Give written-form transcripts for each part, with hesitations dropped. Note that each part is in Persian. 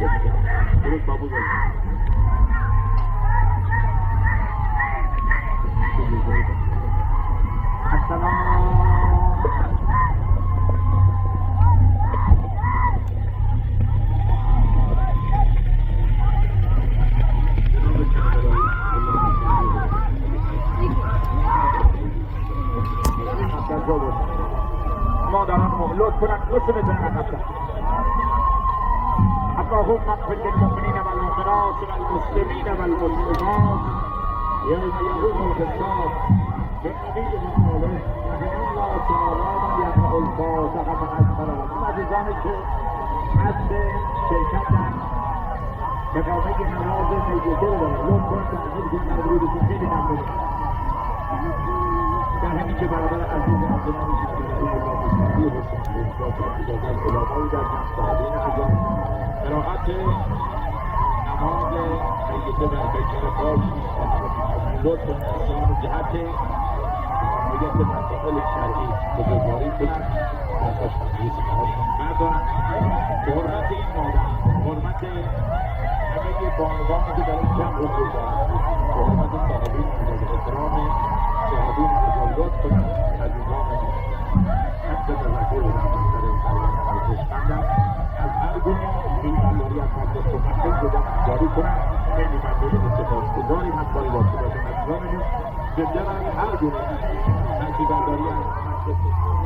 درست بابو زد مادران لطف کنند لطف بزنن عقب اللهم اغفر للمؤمنين والمؤمنات والمسلمين والمسلمات يوم يقوم الحساب بالنبي وآله وإن الله تعالى يقرأ الفاتحة مع الصلوات. عزیزانی که قصد شرکتن اقامه نماز میجده رو دارن لطف کنید تأخیر کنید مدرودتون خیلی ممنون. در همین که برادر عزیز همچنانی علمایی در مستحبین ازم قرائت نماز میجده در بیتر خاک لطف کنید جهت رعایت مسائل شرعی بزرگواری کنند در خوشبختی ندارند به حرمت این مادر حرمت همه بانوانی که در این جمع حضور دارند به حرمت صاحبین مورد احترام صاحبین تجاوزات کنند عزیزان حق تذکر بدن بستر سریان ارزشمندم از هر گونه بیمارداری از مدد تفکر بدن جاری کنند. خیلی ممنون سپاسگزاریم همکاری داشته باشیم عزیزانمون زنده برای هر گونه نکیبرداری از مدد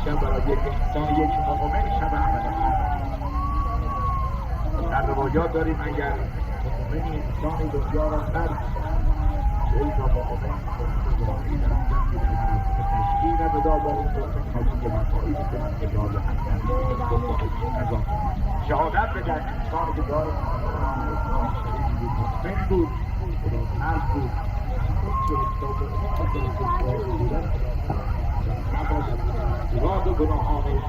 شب برای یک انسان یک مؤمن شب احمد در روایات داریم اگر مؤمن انسانی دنیا را ترک جایی را مؤمن تشکیل بدا با اون خالی مفاهی بکنن اجازه حسن شهادت بدن انسانی که دار مؤمن بود خدا ترک بود راد و گناهانش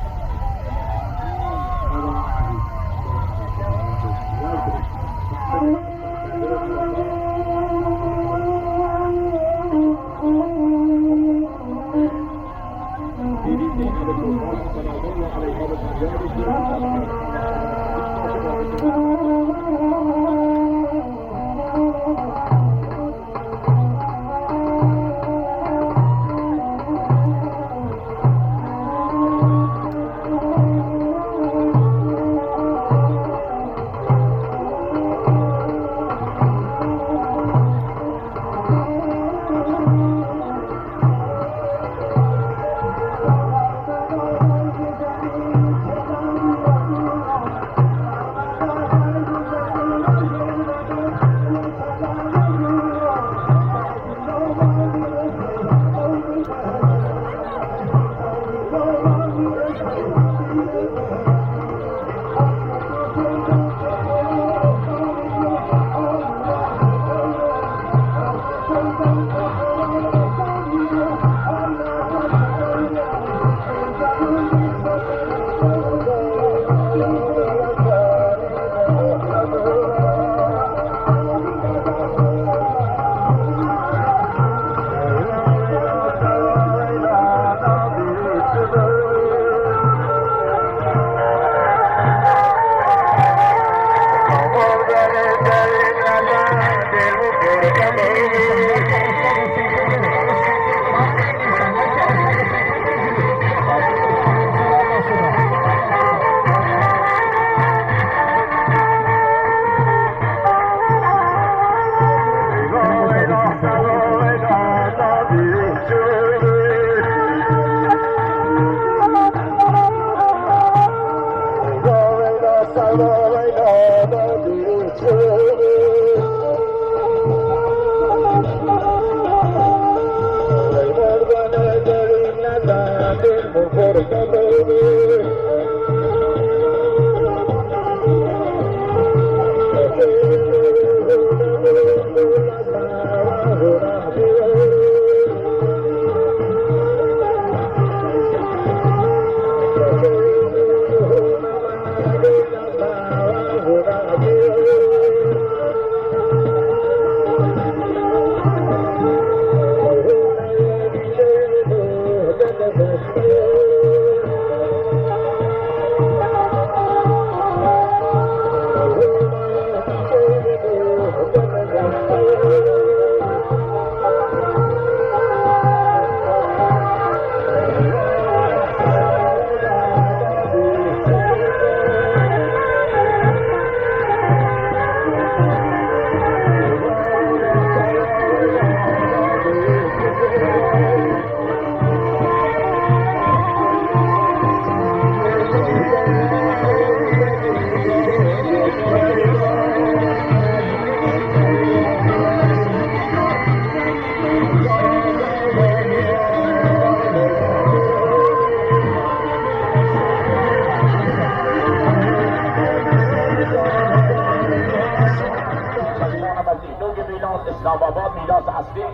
اسلام آباد میراث اصلی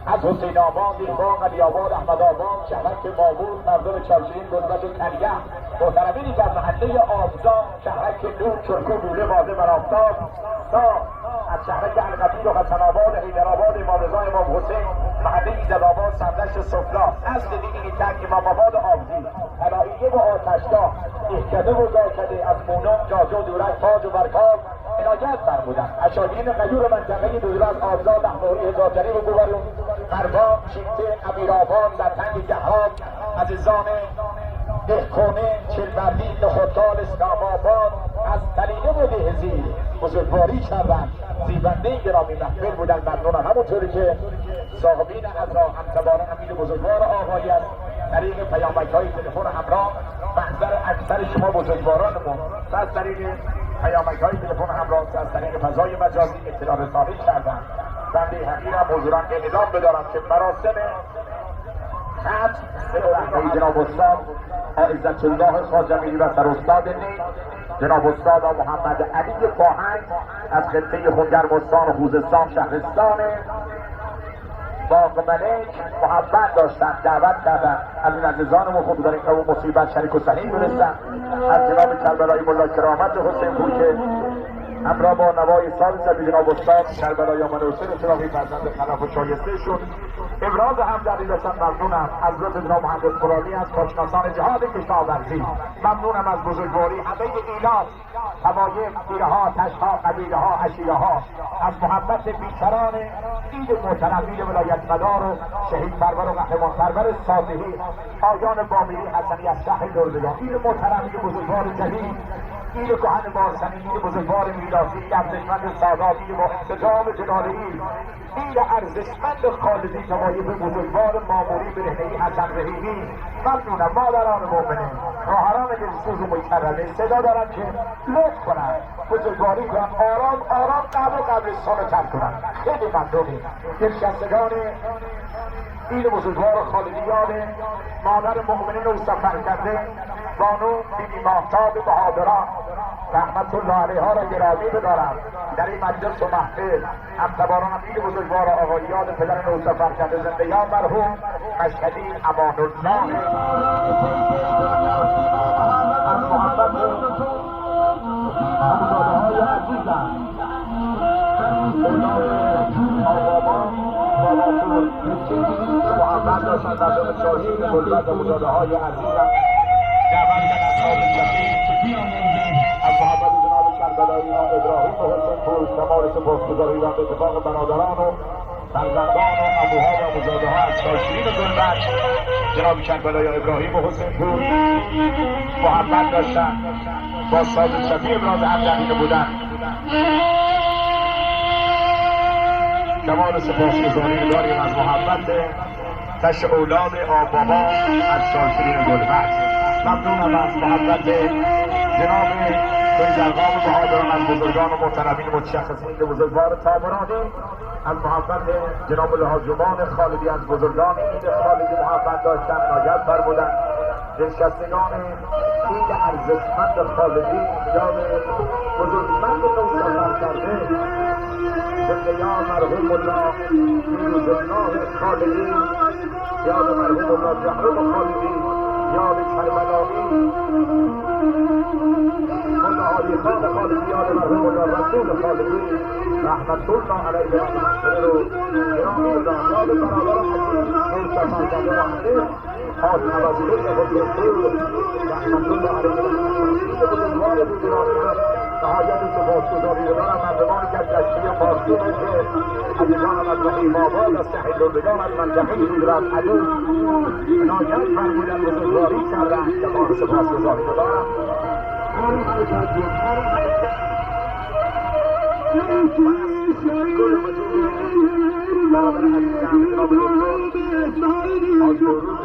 از حسین آباد، ایران، علی آباد، احمد آباد، شهرک مامور، مردم چارچین، گلبد و کریه، محترمینی در محله آبزا، شهرک نور، چرکو، دوله، واضح، برآفتاب تا از شهرک القبیل و حسن آباد، حیدرآباد، امام رضا، امام حسین، محله ایزدآباد، سردشت سفلا، اصل دیگری تک امام آباد آبزی، علاییه و آتشگاه، دهکده و زاکده، از مونم، جاجه و دورک، تاج و برکاب عنایت فرمودند. اشاعین غیور منطقه دور از آبزا، دهماری، هزارجری و گوبرون، قربا، شیفته، امیرآباد، در تنگ گهراب، عزیزان دهکونه، چلبردی، نخودکال، اسلام آباد از تلیله و دهزیر بزرگواری کردند. زیبنده گرامی محفل بودند. ممنونم. همونطوری که صاحبین از راه همسواران امیر بزرگوار آقایان طریق پیامک‌های تلفن همراه محضر اکثر شما بزرگوارانمون و از طریق پیامک‌های تلفن همراه از طریق فضای مجازی اطلاع رسانی کردند. بنده حقیرم حضوران اعلام بدارم که مراسم ختم به جناب استاد عزت الله خواجه‌میری و سراستاد نی جناب استاد محمد علی پاهنگ از خطه خونگرم استان خوزستان شهرستان باغ ملک محبت داشتن، دعوت کردن از این عزیزانمون خوب داریم که اون مصیبت شریک و صحیح دونستن از جناب کربلایی ملا کرامت حسین پور که همراه با نوای سال جناب استاد کربلایی من حسین چراغی فرزند خلف و شایسته شد ابراز همدردی داشتن. ممنونم از لطف جناب مهندس قرآنی از کارشناسان جهاد کشاورزی. ممنونم از بزرگواری همه ایلات، طوایف، تیره ها، تشها، قبیله ها، عشیره ها از محبت بیکران عید محترم، عید ولایت مدار و شهید پرور و قهرمان پرور صالحی آیان بامیری حسنی از شهر دردگان، عید محترم، عید بزرگوار جدید، عید کهن بارسنی، عید بزرگوار میراثی، ارزشمند سادات، عید با انتظام جلالی، عید ارزشمند خالدی طوایف بزرگوار ماموری برهنه‌ای حسن رحیمی. ممنونم. مادران مؤمنین، خواهران دلسوز و مکرمه صدا دارن که لطف کنن، بزرگواری کنن، آرام آرام قبرستان رو ترک کنن. خیلی ممنونیم. دلشستگان عید بزرگوار خالدیان مادر مؤمنین رو سفر کرده بانو بیبی ماهتاب بهادران رحمت الله علیها را گرامی بدارم در این مجلس و محفل. همسواران عید بزرگوار آقایان پدر نو سفر کرده زندگان مرحوم مشهدی امان الله از محبت همزاده‌های عزیزم محمد داشتن مردم شاهین بلبت و مزاده‌های عزیزم دعوت کردن اصحاب سفید از محمد جناب کربلایی و ابراهیم و حسین پور شمال سپاسگزاری و اتفاق برادران و فرزندان و عموها و مزاده‌ها از شاشرین بلبت جناب کربلایی و ابراهیم و حسین پور محمد داشتن با ساز شفیع ابراز همدردی بودن. کمال سپاسگزاری داریم از محبت تش اولاد آبابا از شاشرین گلبرگ. ممنونم از محبت جناب پیزرگان بهادران از بزرگان و محترمین متشخصین بزرگوار تامرانی، از محمد جناب الحاجبان خالدی، از بزرگان این خالدی محمد داشتن ناگرد فرمودند. نشستگان این ارزشمند خالدی، جان بزرگمند نوسفر کرده، زندگان مرحوم الله پیروزالله خالدی، یاد مرحوم الله جهرم خالدی، یاد کربلاوی ملا علی خان خالدی، یاد مرحوم الله رسول خالدی رحمت الله علیه و مغفرت رو گرامی بدارم. یاد برادر عزیز نوسفر کرده رحمت حاج عبدالله حضرت‌پور رحمت الله علیه و مغفرت بزرگوار بزرگانی نهایت سپاسگزاری دارم. مردمان گشتی فارسی که عزیزانم از رحیم آباد، از تحیل‌الدگان، از منطقه دور از عدو عنایت فرمودند، بزرگواری کردند. جوان سپاسگزاری دارم. گل مجید برادر عزیزم جناب دکتر از دروز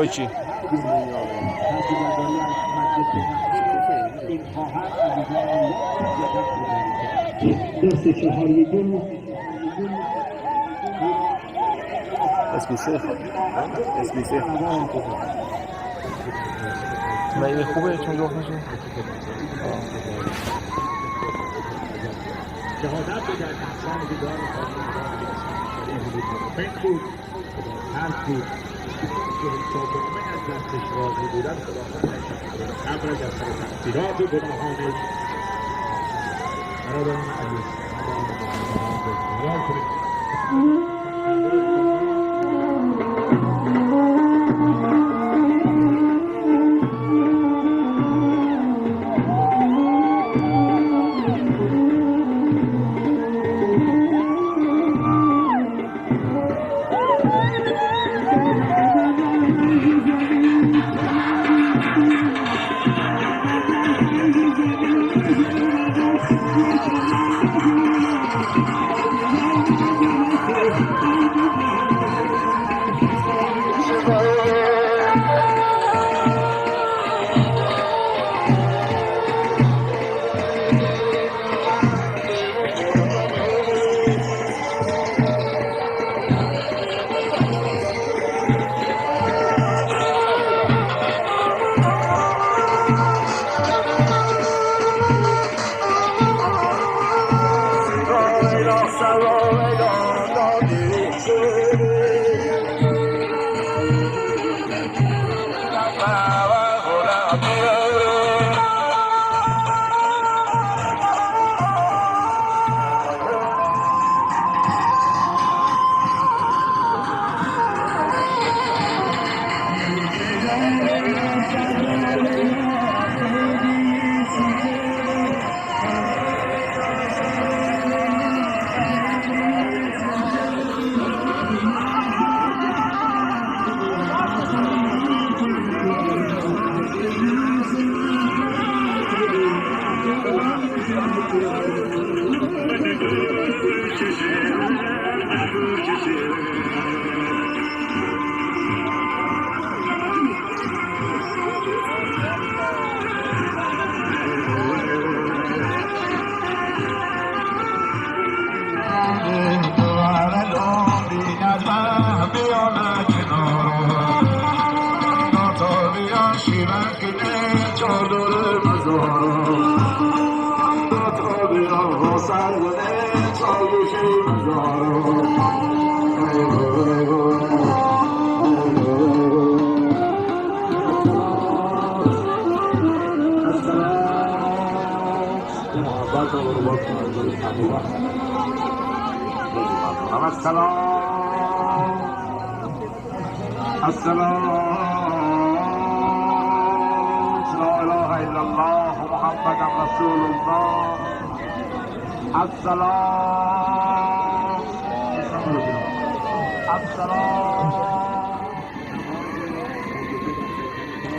چی چی؟ اسمیسه اسمیسه نه این خوبه چون راه نشه شهادت در انسان دیدار فکر هر بود که حسابنامه از دستش راضی بودن خدا قبل از سر تقصیرات و گناهانش برادران عزیز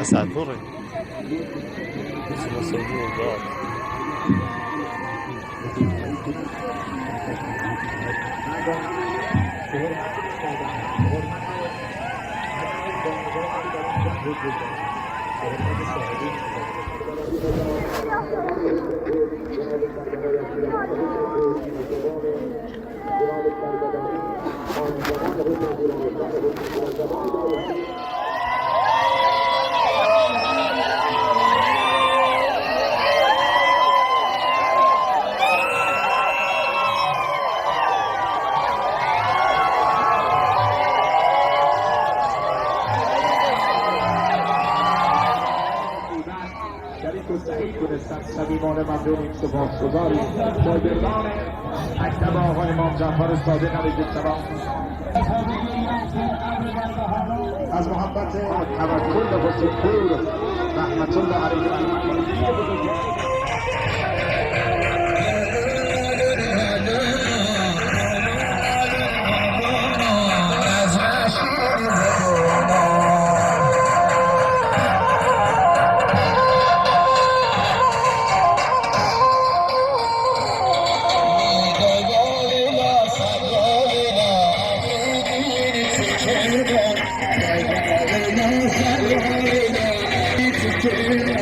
Sadhore. میتونستن صمیمانه ممنونیم سپاسگزاریم شاگردان مکتب آقای امام جعفر صادق علیه السلام از محبت توکل حسین پور رحمت الله علیه Thank you.